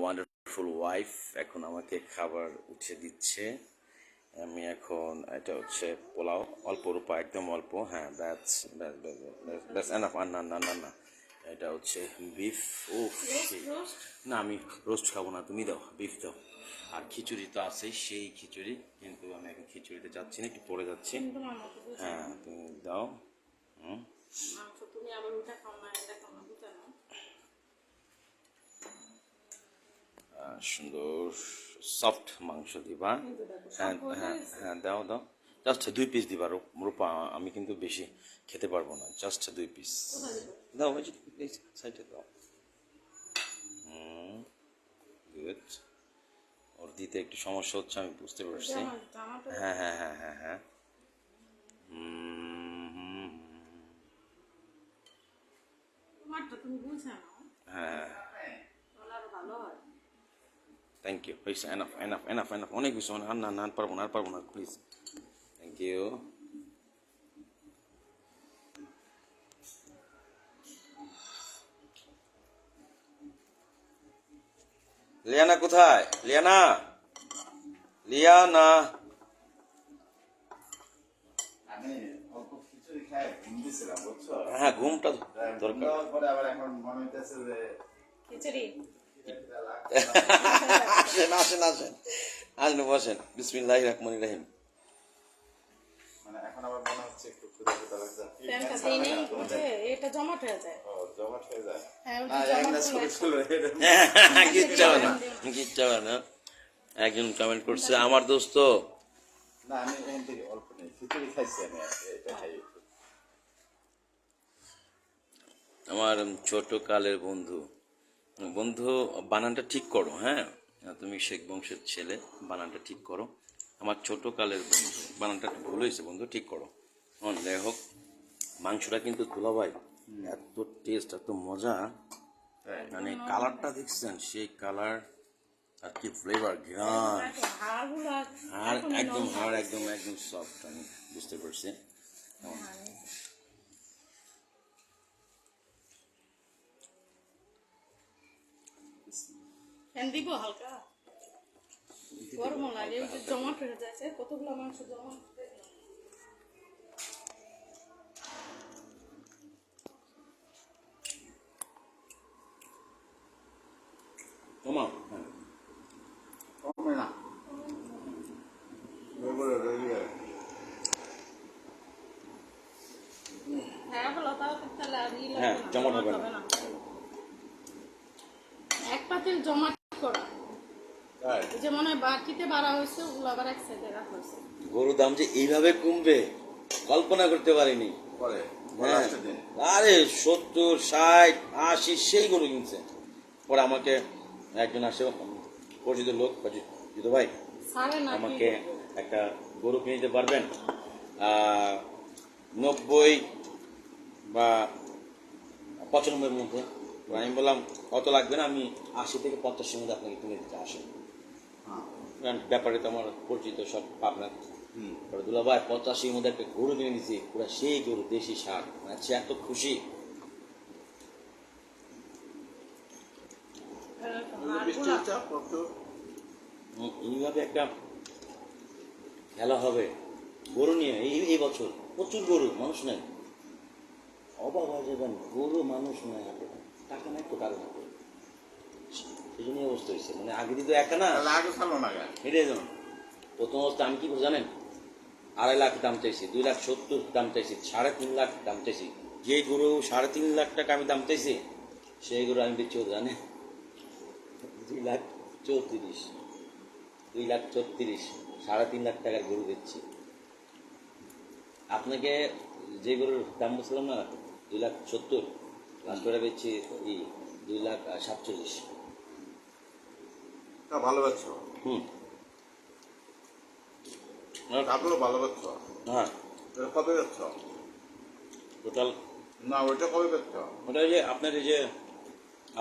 Wonderful wife এখন আমাকে খাবার উঠিয়ে দিচ্ছে। আমি এখন এটা হচ্ছে পোলাও, অল্প রূপা, একদম অল্প। হ্যাঁ, ব্যাস এনাফ। আর না না না না, এটা হচ্ছে বিফ। ও না, আমি রোস্ট খাবো না, তুমি দাও, বিফ দাও। আর খিচুড়ি তো আছেই, সেই খিচুড়ি, কিন্তু আমি এখন খিচুড়িতে যাচ্ছি না, একটু পরে যাচ্ছি। হ্যাঁ, তুমি দাও। সুন্দর সফট মাংস দিবা। হ্যাঁ হ্যাঁ হ্যাঁ, দাও দাও, জাস্ট 2 পিস দিবা রূপা, আমি কিন্তু বেশি খেতে পারবো না, জাস্ট 2 পিস দাও। সাইডে দাও। গুড। ওর দিতে একটু সমস্যা হচ্ছে, আমি বুঝতে পারছি। হ্যাঁ হ্যাঁ হ্যাঁ হ্যাঁ হ্যাঁ। হ্যাঁ, থ্যাংক ইউ, হয়েছে, এনাফ এনাফ এনাফ এনাফ, অনেক বেশি, আর না না, আর পারবো না, আর পারবো না, প্লিজ। Thank you. লিয়ানা কোথায়? Liana, Liana. হ্যাঁ, ঘুমটা দরকার। আসেন আসেন আসেন, আসেন বসেন। বিসমিল্লাহির রহমানির রহিম। একজন কমেন্ট করছে, আমার দোস্ত। আমার ছোট কালের বন্ধু, বন্ধু বানানটা ঠিক করো। হ্যাঁ, তুমি শেখ বংশের ছেলে, বানানটা ঠিক করো। আমার ছোট কালের বন্ধু, বানানটা ভুল হয়েছে বন্ধু, ঠিক করো। যাই হোক, মাংসটা কিন্তু দুলাভাই এত টেস্ট, এত মজা, মানে কালারটা দেখছেন, সেই কালার, আর কি ফ্লেভার, ঘ্রাণ, হাড় একদম, হাড় একদম একদম সফট, আমি বুঝতে পারছি। দিব হালকা গরম লাগে, ওই যে জমাট হয়ে যাচ্ছে, কতগুলো মাংস জমা। হ্যাঁ, জমাট হবে না। এক পাতিল জমাট করা, যে মনে হয় বাকিতে বাড়া হয়েছে, ওগুলো আবার এক সাইডে রাখা হয়েছে। গরুর দাম যে এইভাবে কমবে কল্পনা করতে পারিনি। আরে 70, 60, 80 সেই গরু কিনছে। পরে আমাকে একজন আসে, পরিচিত লোক, জিতু ভাই, আমাকে একটা গরু কিনে দিতে পারবেন 90 বা 95-এর মধ্যে? আমি বললাম কত লাগবে না, আমি 80 থেকে 85-এর মধ্যে আপনাকে কিনে দিতে আসেন। ব্যাপারে তো আমার পরিচিত সব আপনার। দুলা ভাই 85-এর মধ্যে একটা গরু কিনে দিচ্ছি, পুরো সেই গরু, দেশি ষাঁড়, মানে সে এত খুশি। এইভাবে একটা খেলা হবে গরু নিয়ে এই বছর, প্রচুর গরু, মানুষ নাই, অবাক হয়ে যাবেন, গরু মানুষ নাই, টাকা নাই তো কারণ সেই জন্য অবস্থা হয়েছে। মানে আগে দিত একটা না, এটাই যেমন প্রথম অবস্থা আমি কি জানেন, 2.5 লাখ দাম চাইছি, 2,70,000 দাম চাইছি, 3.5 লাখ দাম চাইছি। যে গরু 3.5 লাখ টাকা আমি দাম চাইছি, সেই গরু আমি দিচ্ছি জানেন 2,34,000, 2,34,000, 3.5 লাখ টাকার গরু দিচ্ছি আপনাকে। যে গরুর দাম বলছিলাম না 2,70,000, লাস্ট করে বেচছি 2,47,000। ভালো পাচ্ছ? ভালো পাচ্ছ? হ্যাঁ, কবে পাচ্ছ? টোটাল না, ওইটা কবে পাচ্ছ? ওটা যে আপনার এই যে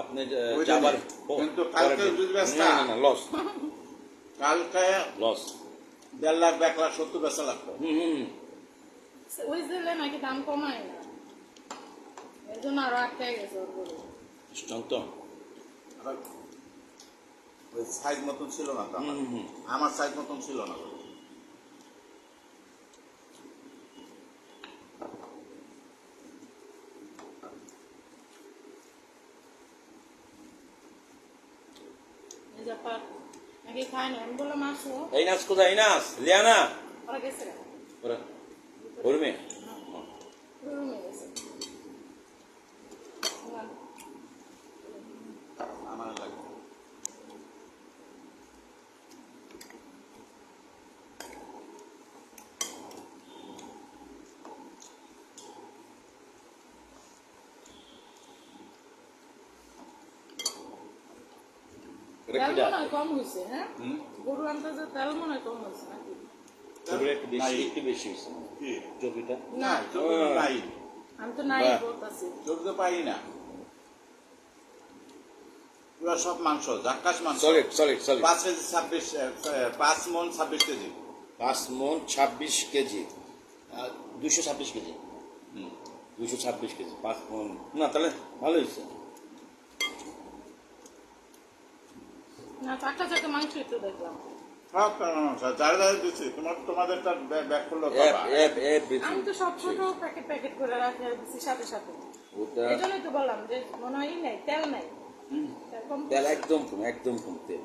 আপনার যাবার, কিন্তু কালকে না না না, লস, কালকে লস 1.5 লাখ, 1,70,000 বেচা লাগতো। ওই জেলে নাকি দাম কমায় না, এর জন্য আরো আটকে গেছে ওর গরু। তো ওই সাইজ মতন ছিল না তো আমার। হুম, হুম। আমার সাইজ মতন ছিল না। এই যে পার নাকি খায় না আমি বললাম আসো এই নাচ কোথায় এই নাচ লিয়ানা ওরা গেছে ওরা ওর মেয়ে রুমে গেছে আমার লাগে এটা তেল কি মনে ডাল হয় কম হয়েছে হ্যাঁ হুম? গরু আনতে যে তেল মনে হয় কম হয়েছে নাকি তবে একটু বেশি নাই। একটু বেশি হয়েছে কি? চর্বিটা না না, চর্বি তো নাই। আমি তো নাই বাহ। বলতেছি চর্বি তো পাই না। পুরা সব মাংস, জাক্কাস মাংস। সলিড সলিড সলিড 5 কেজি 26, 5 মণ 26 কেজি। 5 মণ 26 কেজি 226 কেজি হুম। 226 কেজি 5 মণ না তাহলে ভালো হয়েছে না চারটা চারটা মাংস একটু দেখলাম সব মাংস, যারা যারা দিচ্ছি, তোমাদেরটা ব্যাক করলো এপ বাবা। এপ এপ বেশি আমি তো সব ছোট প্যাকেট প্যাকেট করে রাখে দিচ্ছি সাথে সাথে ওটা এই জন্যই তো বললাম যে মনে হয় নাই তেল নাই হুম। তেল কম তেল একদম কম তেল